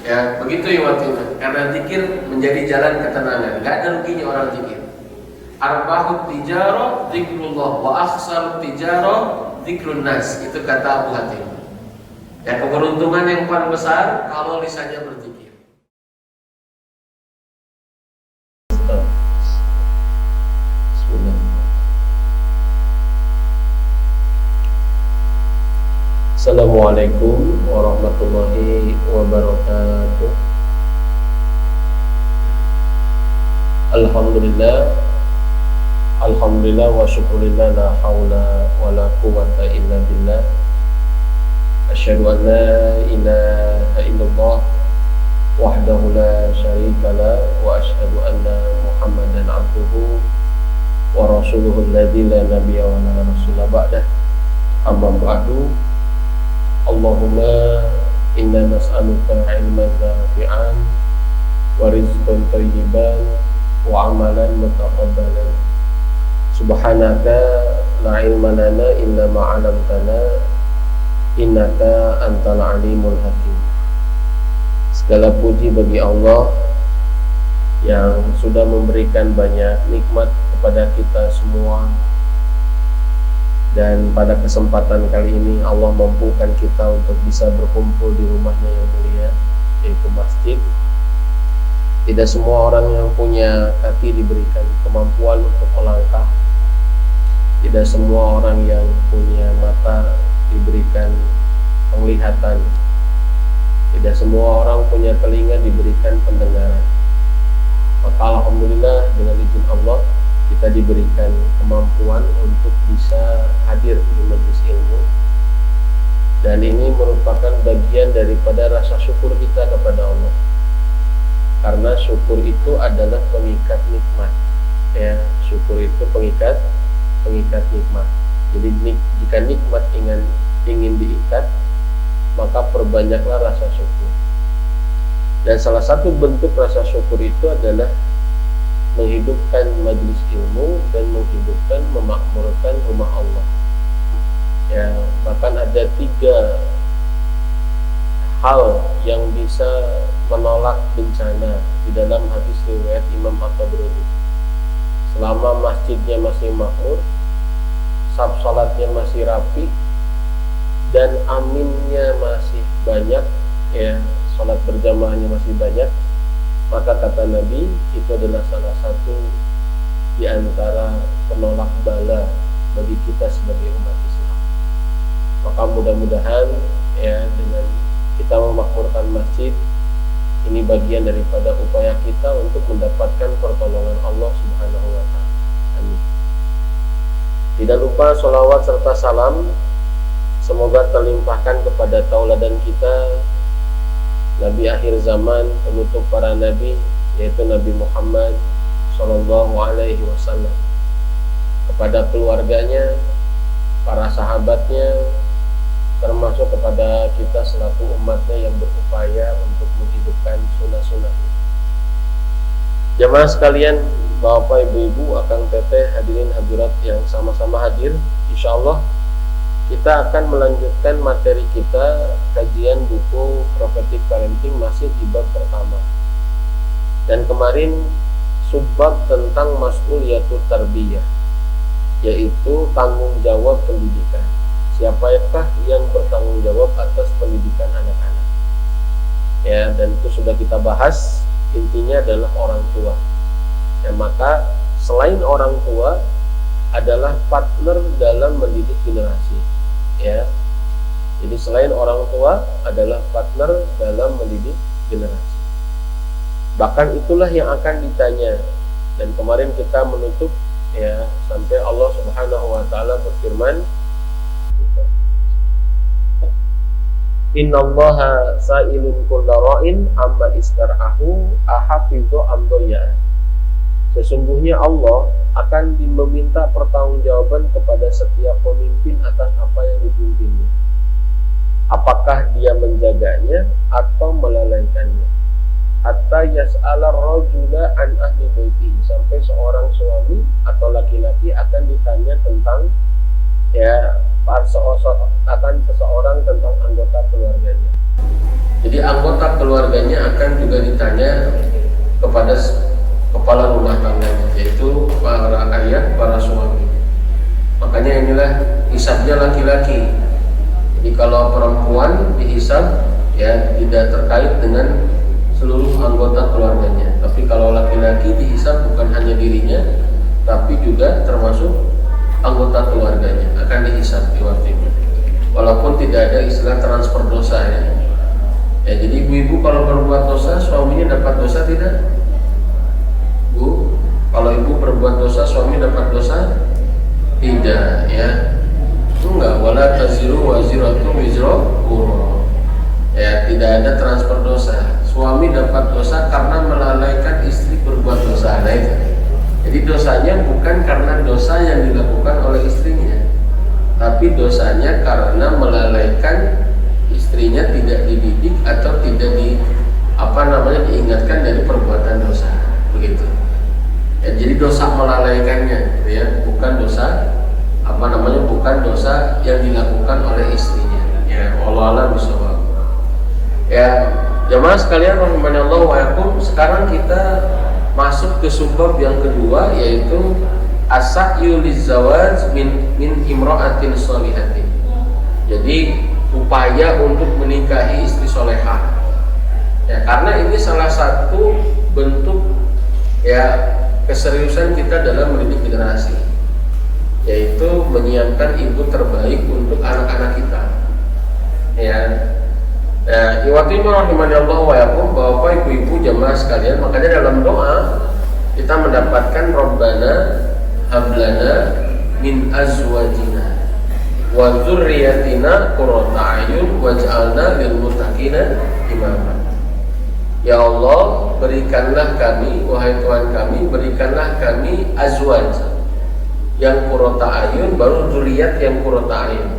Ya, begitu ya waktunya. Karena zikir menjadi jalan ketenangan. Gak ada ruginya orang zikir. Arbahut tijaro zikrullah wa akhsarut tijaro zikrun nas. Itu kata Abu Hatim. Ya, keberuntungan yang paling besar kalau lisannya berzikir. Bismillah. Assalamualaikum warahmatullahi wabarakatuh. Alhamdulillah wa syukurillah, la hawla wa la quwwata illa billah. Asyhadu an la ilaha illallah wahdahu la syarika la, wa asyhadu anna Muhammadan abduhu wa rasuluhu alladzi la nabiyya wa la rasula ba'dah. Amma ba'du. Allahumma inna nas'aluka ilman nafi'an wa rizqan thayyiban wa amalan mutaqabbalan. Subhanaka la ilma lana illa ma 'allamtana innaka antal alimul hakim. Segala puji bagi Allah yang sudah memberikan banyak nikmat kepada kita semua. Dan pada kesempatan kali ini Allah mampukan kita untuk bisa berkumpul di rumahnya yang mulia, yaitu masjid. Tidak semua orang yang punya kaki diberikan kemampuan untuk melangkah. Tidak semua orang yang punya mata diberikan penglihatan. Tidak semua orang punya telinga diberikan pendengaran. Maka alhamdulillah dengan izin Allah kita diberikan kemampuan untuk bisa hadir di majelis ilmu, dan ini merupakan bagian daripada rasa syukur kita kepada Allah, karena syukur itu adalah pengikat nikmat. Ya, syukur itu pengikat nikmat. Jadi jika nikmat ingin diikat, maka perbanyaklah rasa syukur. Dan salah satu bentuk rasa syukur itu adalah menghidupkan majelis ilmu dan menghidupkan, memakmurkan rumah Allah. Ya, bahkan ada 3 hal yang bisa menolak bencana di dalam hadis riwayat Imam At-Tabrani. Selama masjidnya masih makmur, saf salatnya masih rapi, dan aminnya masih banyak, ya, salat berjamaahnya masih banyak, maka kata Nabi, itu adalah salah satu di antara penolak bala bagi kita sebagai umat Islam. Maka mudah-mudahan ya, dengan kita memakmurkan masjid, ini bagian daripada upaya kita untuk mendapatkan pertolongan Allah Subhanahu wa ta'ala. Amin. Tidak lupa sholawat serta salam semoga terlimpahkan kepada tauladan kita, Nabi akhir zaman, penutup para nabi, yaitu Nabi Muhammad Sallallahu Alaihi Wasallam, kepada keluarganya, para sahabatnya, termasuk kepada kita selaku umatnya yang berupaya untuk menghidupkan sunnah-sunnahnya. Jamaah sekalian, Bapak, Ibu-ibu, Akang Teteh, hadirin hadirat yang sama-sama hadir, insya Allah kita akan melanjutkan materi kita, kajian buku Prophetic Parenting, masih di bab pertama. Dan kemarin subbab tentang mas'uliyatut tarbiyah, yaitu tanggung jawab pendidikan. Siapakah yang bertanggung jawab atas pendidikan anak-anak? Ya, dan itu sudah kita bahas, intinya adalah orang tua. Ya, maka selain orang tua adalah partner dalam mendidik generasi. Ya, jadi selain orang tua adalah partner dalam mendidik generasi. Bahkan itulah yang akan ditanya. Dan kemarin kita menutup ya sampai Allah Subhanahu wa ta'ala berfirman, Innallaha sa'ilun kulla ra'in amma istar'ahu ahafidhu amdoya'an. Sesungguhnya Allah akan meminta pertanggungjawaban kepada setiap pemimpin atas apa yang dipimpinnya. Apakah dia menjaganya atau melalaikannya? Hatta yas'ala rajula an ahli baitihi, sampai seorang suami atau laki-laki akan ditanya tentang akan seseorang tentang anggota keluarganya. Jadi anggota keluarga keluarganya akan juga ditanya kepada kepala rumah tangganya, yaitu para ayah, para suami. Makanya inilah hisabnya laki-laki. Jadi kalau perempuan dihisab ya tidak terkait dengan seluruh anggota keluarganya. Tapi kalau laki-laki dihisab bukan hanya dirinya, tapi juga termasuk anggota keluarganya akan dihisab di waktu itu. Walaupun tidak ada istilah transfer dosa ya. Ya, jadi ibu-ibu kalau berbuat dosa, suaminya dapat dosa tidak? Bu, kalau ibu berbuat dosa, suami dapat dosa? Tidak ya. Enggak, wala taziru waziratu wizra ukhra. Ya, tidak ada transfer dosa. Suami dapat dosa karena melalaikan istri berbuat dosa. Nah itu. Jadi dosanya bukan karena dosa yang dilakukan oleh istrinya, tapi dosanya karena melalaikan istrinya, tidak dididik atau tidak diingatkan dari perbuatan dosa, begitu. Ya, jadi dosa melalaikannya, gitu ya, bukan dosa bukan dosa yang dilakukan oleh istrinya. Ya, wallahu a'lam bishawab. Ya, jamaah sekalian rahimanallahu wa iyyakum, sekarang kita masuk ke subbab yang kedua, yaitu as-sa'yu liz-zawaj min imra'atin shalihatin. Jadi upaya untuk menikahi istri solehah. Ya, karena ini salah satu bentuk ya keseriusan kita dalam mendidik generasi, yaitu menyiapkan ibu terbaik untuk anak-anak kita. Ya. Nah, iwati rahimanallahu wa iyyakum, Bapak Ibu-ibu jamaah sekalian, makanya dalam doa kita mendapatkan Rabbana hablana min azwajina wa dzurriyyatina qurrata a'yun waj'alna lil muttaqina imama. Ya Allah, berikanlah kami, wahai Tuhan kami, berikanlah kami azwaj yang qurrata a'yun, baru dzurriyyat yang qurrata a'yun.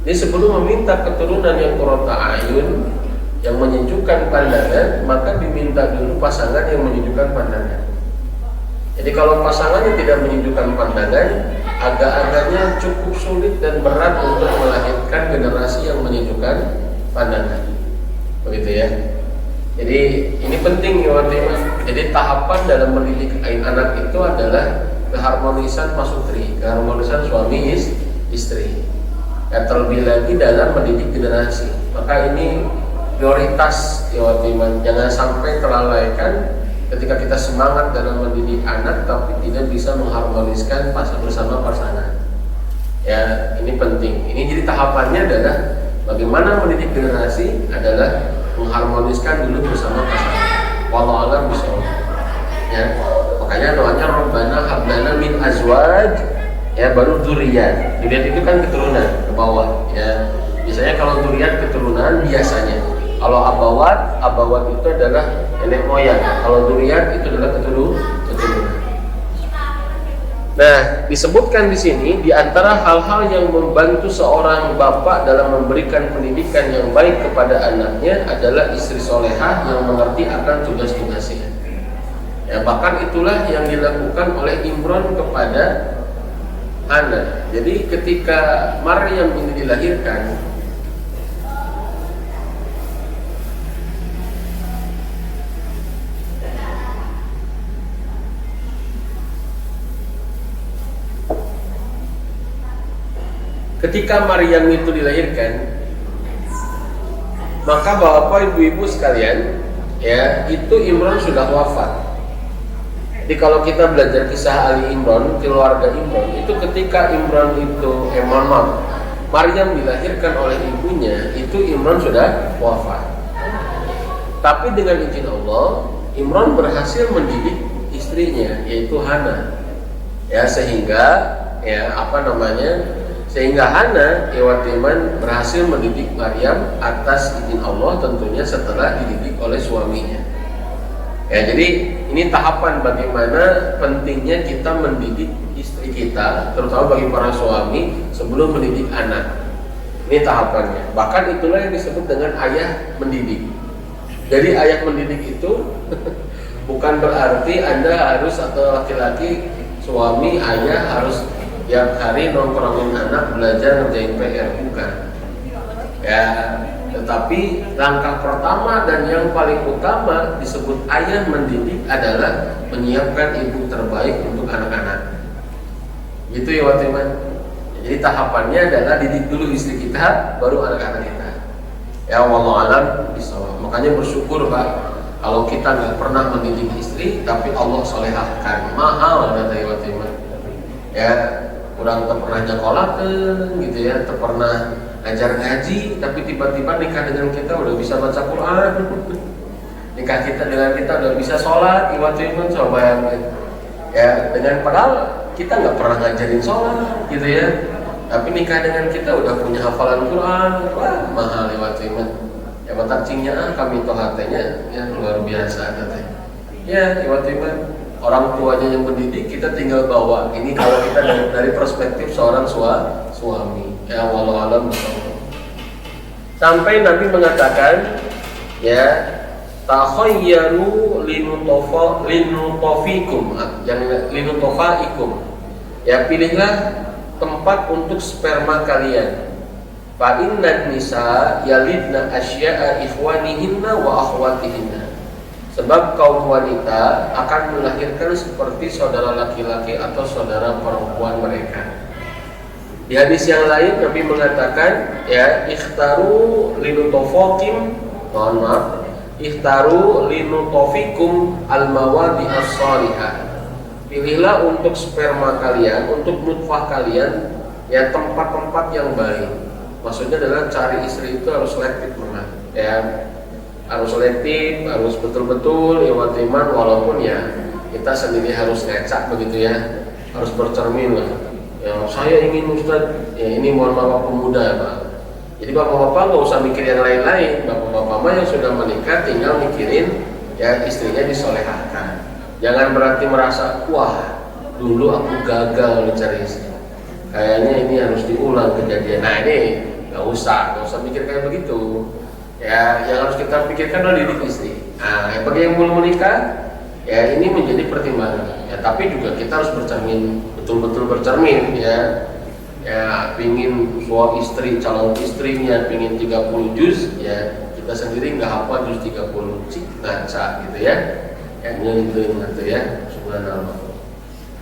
Ini sebelum meminta keturunan yang qurrata a'yun, yang menyejukkan pandangan, maka diminta dulu pasangan yang menyejukkan pandangan. Jadi kalau pasangannya tidak menyejukkan pandangan, agak-agaknya cukup sulit dan berat untuk melahirkan generasi yang menyejukkan pandangan. Begitu ya. Jadi ini penting ya, jadi tahapan dalam mendidik anak itu adalah keharmonisan pasutri, keharmonisan suami istri. Ya, terlebih lagi dalam mendidik generasi, maka ini prioritas ya teman, jangan sampai terlalaikan ketika kita semangat dalam mendidik anak tapi tidak bisa mengharmoniskan bersama pasangan. Ya, ini penting. Ini jadi tahapannya adalah bagaimana mendidik generasi adalah mengharmoniskan dulu bersama pasangan. Wallahu a'lam bishawab. Ya, makanya doanya Rabbana hablana min azwaj, ya, baru dzurriyyat. Dzurriyyat itu kan keturunan ke bawah ya. Biasanya kalau dzurriyyat keturunan biasanya. Kalau abawat itu adalah nenek moyang. Kalau dzurriyyat itu adalah keturunan. Nah, disebutkan di sini di antara hal-hal yang membantu seorang bapak dalam memberikan pendidikan yang baik kepada anaknya adalah istri solehah yang mengerti akan tugas-tugasnya. Ya, bahkan itulah yang dilakukan oleh Imran kepada Hana. Jadi ketika Maryam ini dilahirkan, maka Bapak Ibu-ibu sekalian, ya, itu Imran sudah wafat. Jadi kalau kita belajar kisah Ali Imran, keluarga Imran, itu ketika Imran itu Maryam dilahirkan oleh ibunya, itu Imran sudah wafat. Tapi dengan izin Allah, Imran berhasil mendidik istrinya, yaitu Hana. Ya, sehingga Hana Iwatiman berhasil mendidik Maryam atas izin Allah, tentunya setelah dididik oleh suaminya. Ya, jadi ini tahapan bagaimana pentingnya kita mendidik istri kita, terutama bagi para suami sebelum mendidik anak. Ini tahapannya. Bahkan itulah yang disebut dengan ayah mendidik. Jadi ayah mendidik itu bukan berarti Anda harus, atau laki-laki suami ayah harus tiap hari nongkrongin anak belajar ngerjain PR, bukan. Ya, Tetapi langkah pertama dan yang paling utama disebut ayah mendidik adalah menyiapkan ibu terbaik untuk anak-anak. Gitu ya teman. Jadi tahapannya adalah didik dulu istri kita, baru anak-anak kita. Ya wallahu alam bisawab. Makanya bersyukur Pak, kalau kita nggak pernah mendidik istri, tapi Allah solehahkan, mahal kata ya teman. Ya, kurang pernah nyekolakeun gitu ya, pernah ngajar ngaji, tapi tiba-tiba nikah dengan kita udah bisa baca Quran. Nikah kita dengan kita udah bisa sholat, iman coba ya, dengan padahal kita nggak pernah ngajarin sholat gitu ya, tapi nikah dengan kita udah punya hafalan Quran. Wah mahal iman. Ya mata cingnya kami toh hatenya ya luar biasa katanya. Ya iman orang tuanya yang mendidik, kita tinggal bawa. Ini kalau kita dari perspektif seorang suami. Ya wallahu alam. Sampai Nabi mengatakan ya takhayyaru linutofaikum, ya pilihlah tempat untuk sperma kalian. Fa inna nisa yalidna asya'a ikhwanihinna wa akhwatihinna. Sebab kaum wanita akan melahirkan seperti saudara laki-laki atau saudara perempuan mereka. Di hadis yang lain Nabi mengatakan ya ikhtaru linutofokim, mohon maaf, ikhtaru linutofikum al-mawadi as-salihah. Pilihlah untuk sperma kalian, untuk nutfah kalian ya tempat-tempat yang baik. Maksudnya adalah cari istri itu harus selektif ya, harus selektif, harus betul-betul ya iman, walaupun ya kita sendiri harus ngecak begitu ya, harus bercermin lah. Ya, saya ingin Ustaz, ya ini mohon maaf pemuda ya Pak. Jadi bapak-bapak nggak usah mikir yang lain-lain, bapak-bapak mah yang sudah menikah tinggal mikirin ya istrinya disolehkan. Jangan berarti merasa wah dulu aku gagal mencari istri, kayaknya ini harus diulang kejadian. Nah ini nggak usah mikir kayak begitu. Ya yang harus kita pikirkan adalah didik istri. Nah bagi yang belum menikah ya ini menjadi pertimbangan. Ya tapi juga kita harus bercermin, betul-betul bercermin ya. Ya pingin suami istri, calon istrinya pingin 30 juz ya, kita sendiri nggak hafal juz 30 cik ngaca gitu ya, yang ngelindung gitu ya, subhanallah.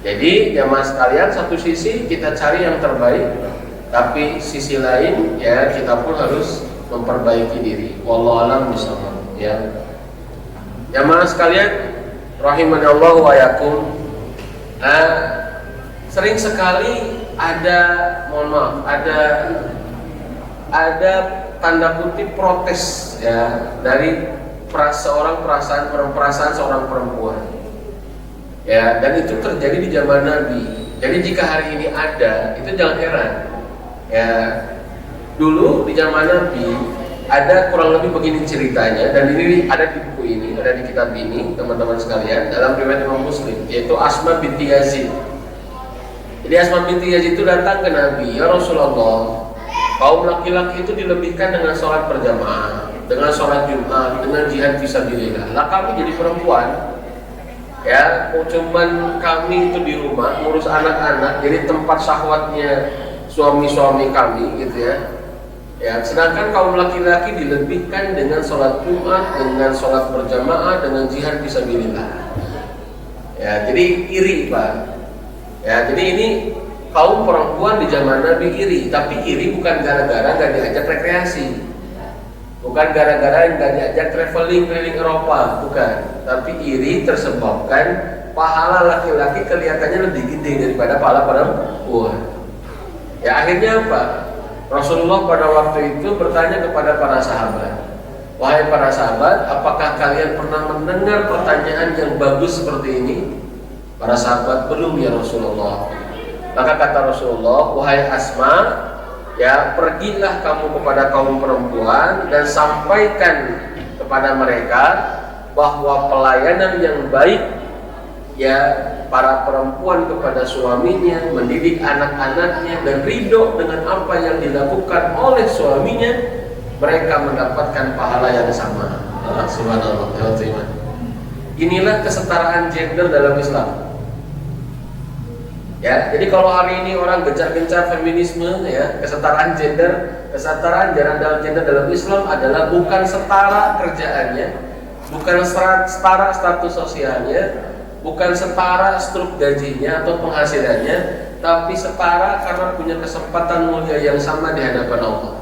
Jadi jamaah sekalian, satu sisi kita cari yang terbaik, tapi sisi lain ya kita pun harus memperbaiki diri. Wallahu a'lam bishawab ya. Jamaah sekalian rahimanallahu wa yakum. Sering sekali ada, mohon maaf, ada tanda kutip protes ya dari perasaan seorang perempuan ya, dan itu terjadi di zaman Nabi. Jadi jika hari ini ada, itu jangan heran ya. Dulu di zaman Nabi ada kurang lebih begini ceritanya, dan ini ada di buku ini, ada di kitab ini teman-teman sekalian, dalam riwayat Imam Muslim, yaitu Asma binti Yazid. Jadi Asma binti Yazid itu datang ke Nabi, ya Rasulullah, kaum laki-laki itu dilebihkan dengan sholat berjamaah, dengan sholat Jumat, dengan jihad fisabilillah. Lah kami jadi perempuan, ya, cuman kami itu di rumah ngurus anak-anak, jadi tempat syahwatnya suami-suami kami, gitu ya. Ya, sedangkan kaum laki-laki dilebihkan dengan sholat Jumat, dengan sholat berjamaah, dengan jihad fisabilillah. Ya, jadi iri Pak. Ya, jadi ini kaum perempuan di zaman Nabi iri, tapi iri bukan gara-gara gak diajak rekreasi, bukan gara-gara gak diajak traveling keliling Eropa, bukan. Tapi iri tersebabkan pahala laki-laki kelihatannya lebih gede daripada pahala perempuan. Ya, akhirnya apa? Rasulullah pada waktu itu bertanya kepada para sahabat, wahai para sahabat, apakah kalian pernah mendengar pertanyaan yang bagus seperti ini? Para sahabat, belum ya Rasulullah. Maka kata Rasulullah, wahai Asma, ya pergilah kamu kepada kaum perempuan dan sampaikan kepada mereka bahwa pelayanan yang baik ya para perempuan kepada suaminya, mendidik anak-anaknya dan ridho dengan apa yang dilakukan oleh suaminya, mereka mendapatkan pahala yang sama. Subhanallah. Inilah kesetaraan gender dalam Islam. Ya, jadi kalau hari ini orang gencar-gencar feminisme, ya, kesetaraan gender dalam gender dalam Islam adalah bukan setara kerjaannya, bukan setara status sosialnya, bukan setara struktur gajinya atau penghasilannya, tapi setara karena punya kesempatan mulia yang sama di hadapan Allah.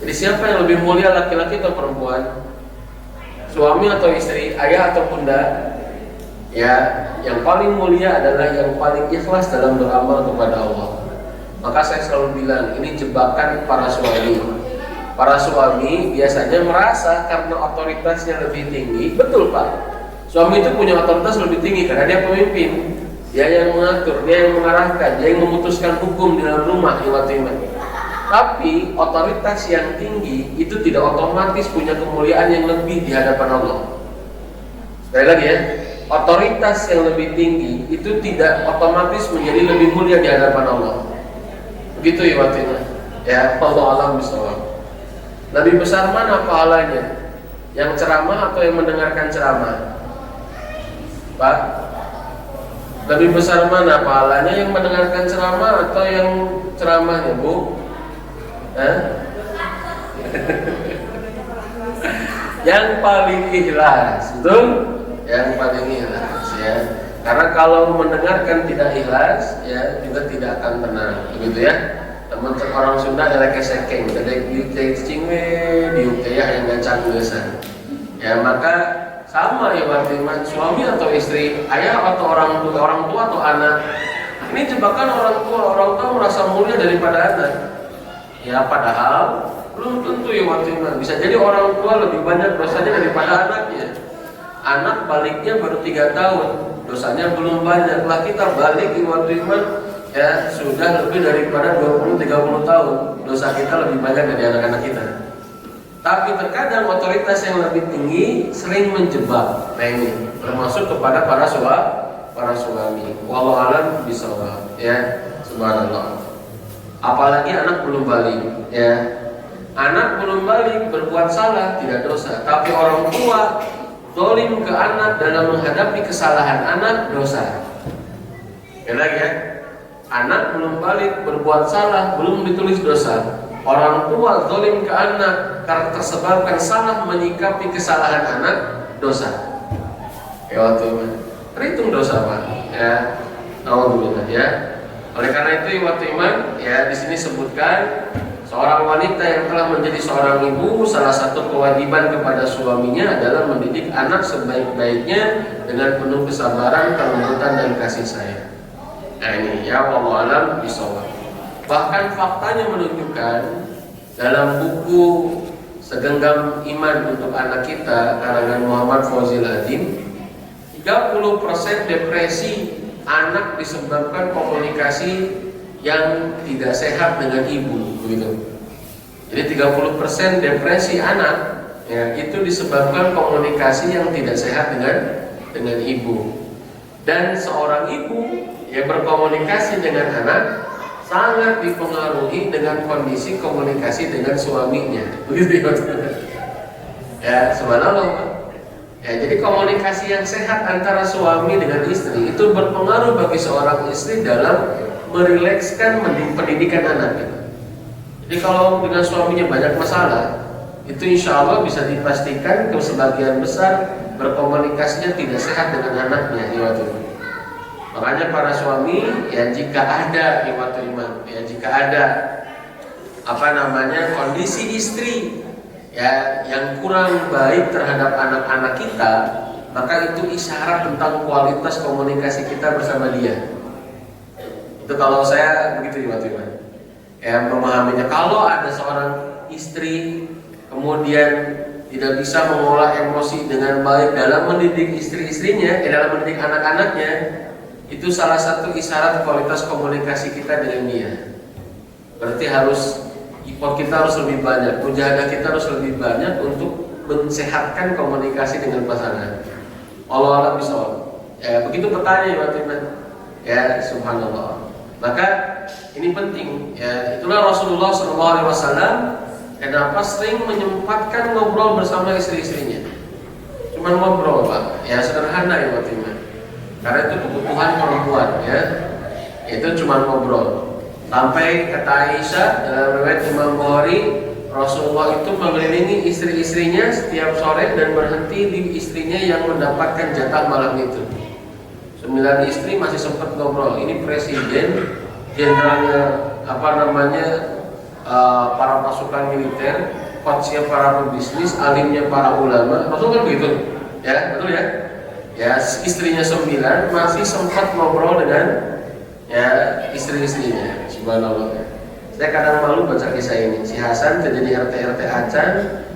Jadi siapa yang lebih mulia, laki-laki atau perempuan? Suami atau istri, ayah atau bunda? Ya, yang paling mulia adalah yang paling ikhlas dalam beramal kepada Allah. Maka saya selalu bilang, ini jebakan para suami. Para suami biasanya merasa karena otoritasnya lebih tinggi. Betul Pak, suami itu punya otoritas lebih tinggi karena dia pemimpin. Dia yang mengatur, dia yang mengarahkan, dia yang memutuskan hukum di dalam rumah. Tapi otoritas yang tinggi itu tidak otomatis punya kemuliaan yang lebih di hadapan Allah. Sekali lagi ya, otoritas yang lebih tinggi itu tidak otomatis menjadi lebih mulia di hadapan Allah. Begitu ya waktunya. Ya, Allah alam bisawab. Lebih besar mana pahalanya? Yang ceramah atau yang mendengarkan ceramah? Pak, lebih besar mana pahalanya, yang mendengarkan ceramah atau yang ceramahnya, Bu? Yang paling ikhlas, betul? Yang paling ikhlas, ya. Karena kalau mendengarkan tidak ikhlas, ya juga tidak akan tenang, begitu ya. Teman orang Sunda adalah kesekeng, ada cingwe diuk ya yang ngacang gesan. Ya maka sama ya berarti suami atau istri, ayah atau orang tua atau anak. Ini jebakan orang tua merasa mulia daripada anak. Ya padahal belum tentu ya waktu itu. Bisa jadi orang tua lebih banyak dosanya daripada anaknya. Anak baliknya baru 3 tahun, dosanya belum banyak. Lah kita balik di waktu itu ya sudah lebih daripada 20-30 tahun, dosa kita lebih banyak dari anak-anak kita. Tapi terkadang otoritas yang lebih tinggi sering menjebak. Nah ini termasuk kepada para suami. Wallahu a'lam bishawab, ya. Subhanallah. Apalagi anak belum balik, ya. Anak belum balik berbuat salah tidak dosa, tapi orang tua zalim ke anak dalam menghadapi kesalahan anak dosa. Ya lagi ya. Anak belum balik berbuat salah belum ditulis dosa. Orang tua zalim ke anak karena tersebabkan salah menyikapi kesalahan anak dosa. Ya waktu terhitung dosa Pak. Ya, alhamdulillah ya. Oleh karena itu waktu iman ya di sini sebutkan seorang wanita yang telah menjadi seorang ibu, salah satu kewajiban kepada suaminya adalah mendidik anak sebaik-baiknya dengan penuh kesabaran, kelembutan dan kasih sayang. Nah ini ya wallahu a'lam bishawab. Bahkan faktanya menunjukkan dalam buku Segenggam Iman untuk Anak Kita karangan Muhammad Fawzil Adin, 30% depresi anak disebabkan komunikasi yang tidak sehat dengan ibu, begitu. Jadi 30% depresi anak ya itu disebabkan komunikasi yang tidak sehat dengan ibu. Dan seorang ibu yang berkomunikasi dengan anak sangat dipengaruhi dengan kondisi komunikasi dengan suaminya, begitu ya. Subhanallah. Ya, jadi komunikasi yang sehat antara suami dengan istri itu berpengaruh bagi seorang istri dalam merilekskan pendidikan anak. Jadi kalau dengan suaminya banyak masalah, itu insya Allah bisa dipastikan ke sebagian besar berkomunikasinya tidak sehat dengan anaknya di waktu itu. Makanya para suami ya jika ada jika ada kondisi istri ya yang kurang baik terhadap anak-anak kita, maka itu isyarat tentang kualitas komunikasi kita bersama dia. Itu kalau saya begitu ya memahaminya. Kalau ada seorang istri kemudian tidak bisa mengolah emosi dengan baik dalam mendidik istri-istrinya, dalam mendidik anak-anaknya, itu salah satu isyarat kualitas komunikasi kita dengan dia. Berarti effort kita harus lebih banyak, mujahadah kita harus lebih banyak untuk mensehatkan komunikasi dengan pasangan. Allah a'lam bishawab. Ya, begitu petanya ya, subhanallah. Maka ini penting. Ya, itulah Rasulullah SAW kenapa sering menyempatkan ngobrol bersama istri-istrinya. Cuman ngobrol Pak, ya sederhana ya Karena itu kebutuhan perempuan ya. Itu cuma ngobrol. Sampai kata Aisyah dalam riwayat Imam Bukhari, Rasulullah itu mengelilingi istri-istrinya setiap sore dan berhenti di istrinya yang mendapatkan jatah malam itu. 9 istri masih sempat ngobrol. Ini presiden, jenderalnya para pasukan militer, coachnya para pebisnis, alimnya para ulama. Rasul kan begitu, ya betul ya. Ya istrinya 9 masih sempat ngobrol dengan istri-istrinya. Subhanallah. Saya kadang malu baca kisah ini. Si Hasan terjadi RT acan,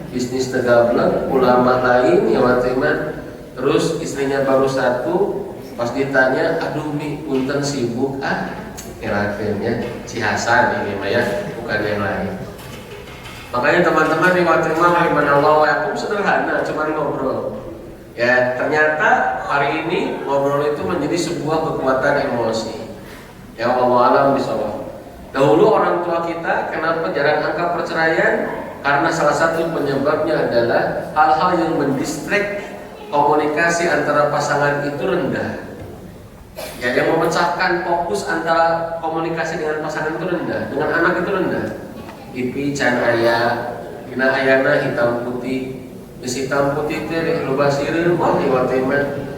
bisnis tegablek, ulama lain Yawatiman. Terus istrinya baru 1. Pas ditanya, aduh mi punten sibuk kira-kiranya si Hasan ini mah ya, bukan yang lain. Makanya teman-teman Yawatiman rahimanallah wa yakum sederhana, cuma ngobrol. Ya ternyata hari ini ngobrol itu menjadi sebuah kekuatan emosi. Ya Allah alam bisawab. Dahulu orang tua kita kenapa jarang angka perceraian? Karena salah satu penyebabnya adalah hal-hal yang mendistract komunikasi antara pasangan itu rendah. Ya, yang memecahkan fokus antara komunikasi dengan pasangan itu rendah, dengan anak itu rendah. Ipi can aya, dina ayana hitam putih, hitam putih teh loba sireun,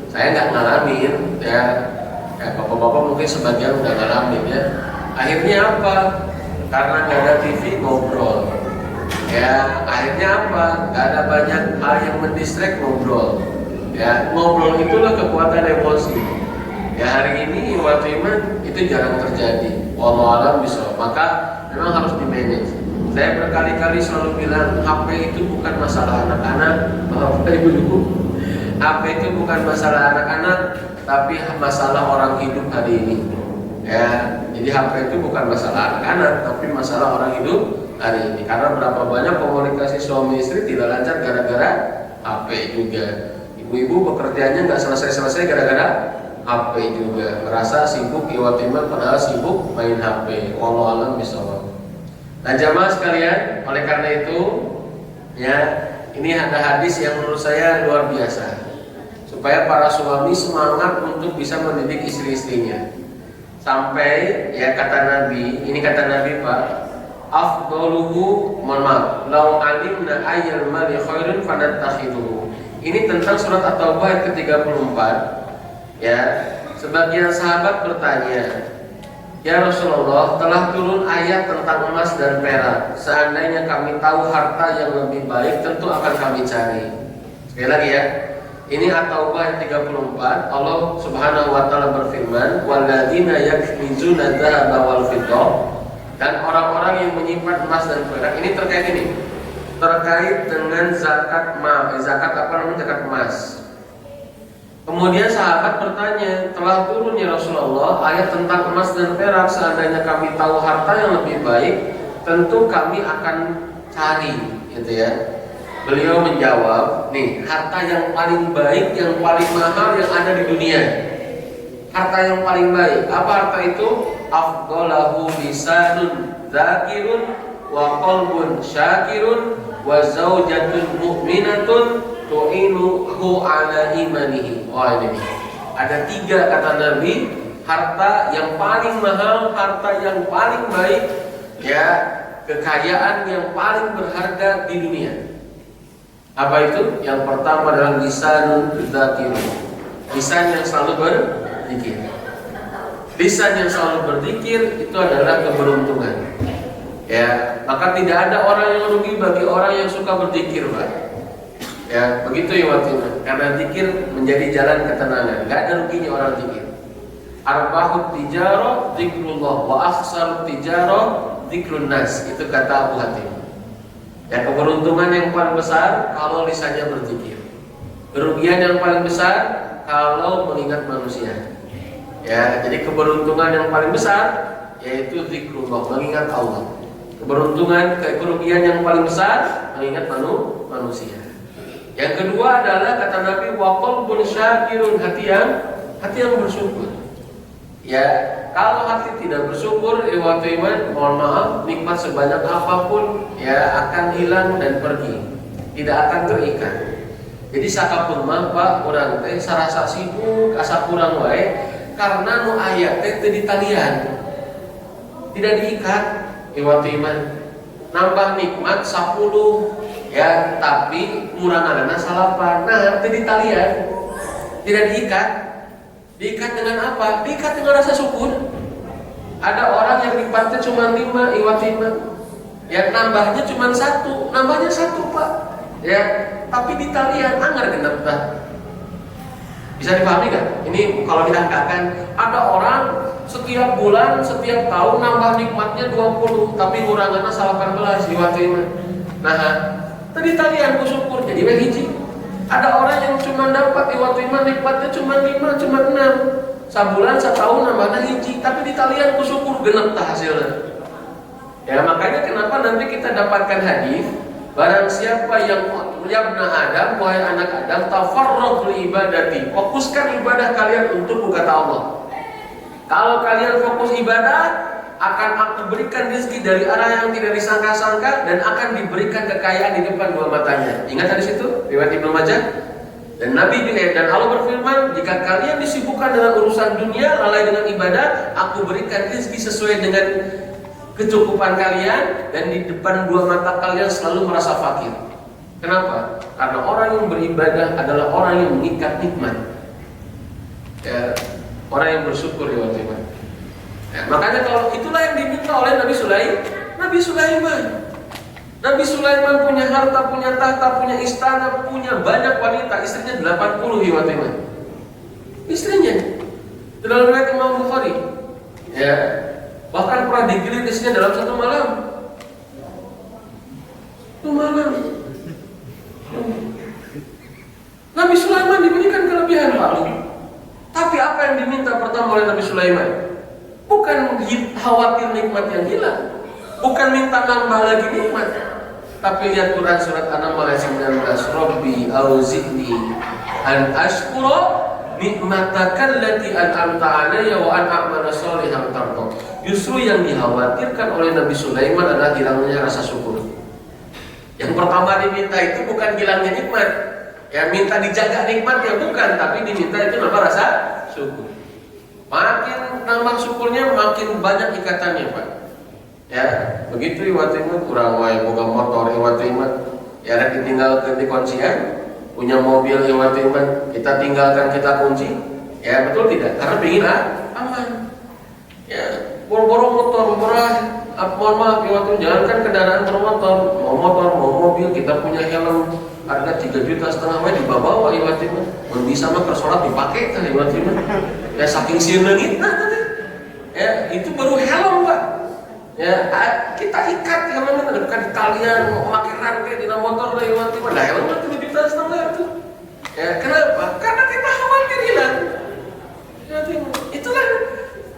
saya nggak ngalamin ya. Bapak-bapak mungkin sebagian udah ngalamin ya. Akhirnya apa? Karena nggak ada TV ngobrol. Ya, akhirnya apa? Nggak ada banyak hal yang mendistract ngobrol. Ya, ngobrol itulah kekuatan emosi. Ya hari ini Iman itu jarang terjadi. Wallahu a'lam bishawab. Maka memang harus di-manage. Saya berkali-kali selalu bilang HP itu bukan masalah anak-anak, Bapak Ibu. HP itu bukan masalah anak-anak, tapi masalah orang hidup hari ini. Ya, jadi HP itu bukan masalah anak-anak, tapi masalah orang hidup hari ini. Karena berapa banyak komunikasi suami istri tidak lancar gara-gara HP juga. Ibu-ibu pekerjaannya nggak selesai-selesai gara-gara HP juga. Merasa sibuk iwatiman padahal sibuk main HP. Wallahu a'lam bishawab. Nah jamaah sekalian, oleh karena itu, ya ini ada hadis yang menurut saya luar biasa. Supaya para suami semangat untuk bisa mendidik istri-istrinya. Sampai ya kata Nabi, ini kata Nabi Pak, afdaluhu lau alimna ayyal mali khairun fanattakhiduhu. Ini tentang surat At-Taubah ayat ke-34. Ya, sebagian sahabat bertanya, ya Rasulullah, telah turun ayat tentang emas dan perak. Seandainya kami tahu harta yang lebih baik, tentu akan kami cari. Sekali lagi ya. Ini At-Taubah ayat 34. Allah Subhanahu wa taala berfirman, "Walladzina yaknizuna dzahaba wal fiddah." Dan orang-orang yang menyimpan emas dan perak. Ini terkait dengan zakat zakat emas. Kemudian sahabat bertanya, telah turun ya Rasulullah ayat tentang emas dan perak. Seandainya kami tahu harta yang lebih baik, tentu kami akan cari, gitu ya. Beliau menjawab, nih harta yang paling baik, yang paling mahal yang ada di dunia. Harta yang paling baik, apa harta itu? Afdalahu lisanun dzakirun wa qalbun syakirun wa zaujatun mu'minatun tu'inuhu ala imanihi. Oh ini nih. Ada 3 kata Nabi, harta yang paling mahal, harta yang paling baik, ya kekayaan yang paling berharga di dunia. Apa itu? Yang pertama adalah lisanun dzakirun. Lisan yang selalu berzikir. Lisan yang selalu berzikir itu adalah keberuntungan. Ya, maka tidak ada orang yang rugi bagi orang yang suka berzikir, Pak. Ya, begitu ya waktunya. Karena zikir menjadi jalan ketenangan. Enggak ada ruginya orang zikir. Arbahut tijarah zikrullah wa akhsarut tijarah zikrun nas. Itu kata Abu Hatim. Ya, keberuntungan yang paling besar kalau lisannya berzikir. Kerugian yang paling besar kalau mengingat manusia. Ya, jadi keberuntungan yang paling besar yaitu zikrullah, mengingat Allah. Kerugian yang paling besar mengingat manusia. Yang kedua adalah kata Nabi waqal bun syakirun, hati yang bersyukur. Ya, kalau hati tidak bersyukur, waktu iman, mohon maaf, nikmat sebanyak apapun ya akan hilang dan pergi, tidak akan terikat. Jadi sakapun mah Pak, urang teh sarasa sibuk asa kurang wae, karena nu aya teh teu ditalian. Tidak diikat iwat iman. Nambah nikmat 10 ya, tapi nguranganna 8. Nah, teu ditalian. Tidak diikat. Diikat dengan apa? Diikat dengan rasa syukur. Ada orang yang nikmatnya cuma 5 iwat iman. Ya nambahnya cuma 1, nambahnya 1 Pak. Ya, tapi ditalian anggar genep tah. Bisa dipahami kan? Ini kalau diangkakan, ada orang setiap bulan, setiap tahun nambah nikmatnya 20, tapi nguranganna 18 iwat iman. Nah, tadi talian bersyukur jadi we hiji. Ada orang yang cuma dapat iwat iman nikmatnya cuma 5, cuma 6. Sabulan, setahun nambahnya hiji, tapi di talian bersyukur genep tah hasilnya. Ya makanya kenapa nanti kita dapatkan hadis, barang siapa yang yabna Adam, wahai anak Adam, tafarraq li ibadati, fokuskan ibadah kalian untuk kata Allah. Kalau kalian fokus ibadah, akan aku berikan rezeki dari arah yang tidak disangka-sangka dan akan diberikan kekayaan di depan dua matanya. Ingat hadis itu riwayat Ibnu Majah. Dan Nabi dan Allah berfirman, jika kalian disibukkan dengan urusan dunia, lalai dengan ibadah, aku berikan rezeki sesuai dengan kecukupan kalian, dan di depan dua mata kalian selalu merasa fakir. Kenapa? Karena orang yang beribadah adalah orang yang mengikat nikmat. Ya, orang yang bersyukur ya waktu itu. Ya, makanya kalau itulah yang diminta oleh Nabi Sulaiman. Nabi Sulaiman punya harta, punya tahta, punya istana, punya banyak wanita, istrinya 80 ya waktu itu. Istrinya dalam riwayat Imam Bukhari. Ya, bahkan pernah digilir istrinya dalam satu malam. Nabi Sulaiman diberikan kelebihan Pak. Tapi apa yang diminta pertama oleh Nabi Sulaiman? Bukan khawatir nikmat yang hilang, bukan minta nambah lagi nikmat. Tapi lihat Quran surat An-Naml ayat 19, Rabbi auzi'ni an ashkura nikmataka allati an'amta 'alayya wa an a'mala shalihan tarda. Justru yang dikhawatirkan oleh Nabi Sulaiman adalah hilangnya rasa syukur. Yang pertama diminta itu bukan hilangnya nikmat, ya minta dijaga nikmatnya bukan, tapi diminta itu nambah rasa syukur. Makin nambah syukurnya makin banyak ikatannya Pak. Ya begitu iwatimat kurang wae boga motor iwatimat, ya ada ditinggalkan di kuncian, punya mobil iwatimat kita tinggalkan kita kunci, ya betul tidak? Karena pingin aman. Ya boro-boro motor murah. Mohon maaf, waktu jalankan kendaraan bermotor, mau motor, mau mobil, kita punya helm harga 3,5 juta dibawa iwatimat, bisa mah kersolat dipakai kan iwatimat, ya saking sieungeun ya itu baru helm Pak, ya kita ikat helmnya bukan di talian, mau pakai rantai di motor lah iwatimat, nah helm 3,5 juta itu, ya kenapa? Karena kita khawatir hilang, itulah.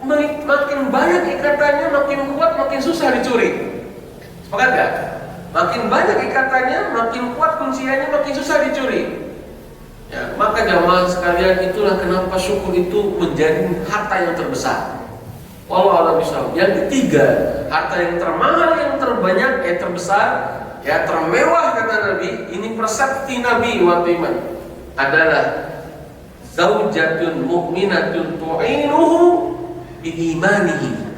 Makin banyak ikatannya, makin kuat, makin susah dicuri. Sepakat gak? Makin banyak ikatannya, makin kuat kunciannya, makin susah dicuri. Ya, maka jamaah sekalian, itulah kenapa syukur itu menjadi harta yang terbesar. Wallahu a'lam bishawab. Yang ketiga, harta yang termahal, yang terbanyak, yang terbesar, ya termewah kata Nabi. Ini persepsi Nabi waktu iman adalah zaujatun mu'minatun tu'inuhu biimanihi.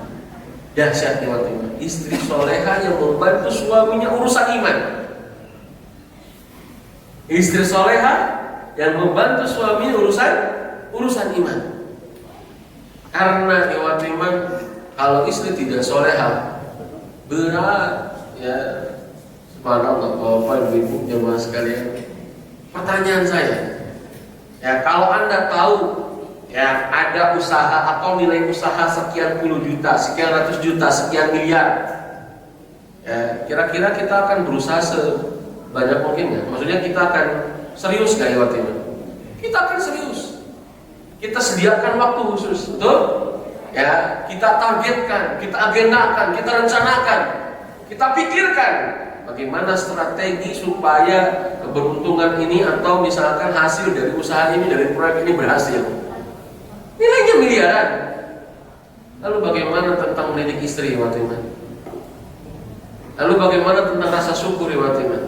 Dahsyat waktu iman, istri soleha yang membantu suaminya urusan iman. Istri soleha yang membantu suaminya urusan iman. Karena waktu iman, kalau istri tidak soleha berat, ya subhanallah bapak ibu jemaah sekalian. Pertanyaan saya, ya kalau Anda tahu ya ada usaha atau nilai usaha sekian puluh juta, sekian ratus juta, sekian miliar, ya kira-kira kita akan berusaha sebanyak mungkin nggak? Maksudnya kita akan serius nggak ya waktu itu? Kita akan serius. Kita sediakan waktu khusus, betul? Ya kita targetkan, kita agendakan, kita rencanakan, kita pikirkan bagaimana strategi supaya keberuntungan ini atau misalkan hasil dari usaha ini, dari proyek ini berhasil. Nilainya miliaran. Lalu bagaimana tentang mendidik istri waktu itu? Lalu bagaimana tentang rasa syukur waktu itu?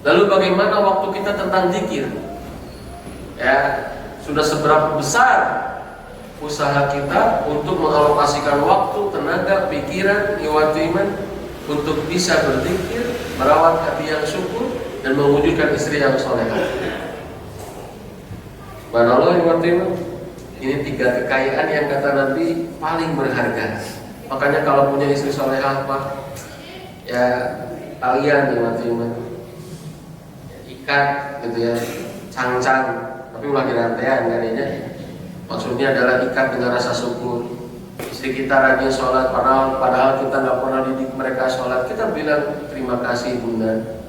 Lalu bagaimana waktu kita tentang zikir? Ya, sudah seberapa besar usaha kita untuk mengalokasikan waktu, tenaga, pikiran, iman untuk bisa berzikir, merawat hati yang syukur, dan mewujudkan istri yang solehah. Subhanallah, ini 3 kekayaan yang kata Nabi paling berharga. Makanya kalau punya istri solehah, Pak, ya kalian ikat gitu ya, cang-cang, tapi ulah dirantean kayaknya. Maksudnya adalah ikat dengan rasa syukur. Istri kita rajin sholat, padahal kita nggak pernah didik mereka sholat. Kita bilang terima kasih bunda,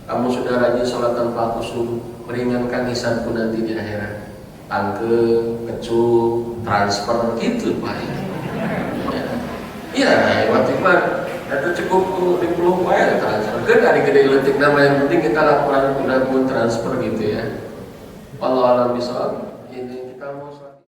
kamu sudah rajin sholat tanpa aku suruh, meringankan hisabku nanti di akhirat. Tangke, kecup, transfer gitu Pak. Iya, waktu itu itu cukup di peluk aja transfer. Kan ada gede letik nama yang penting kita laporan udah pun transfer gitu ya. Wallahualam bishawab. Ini kita mau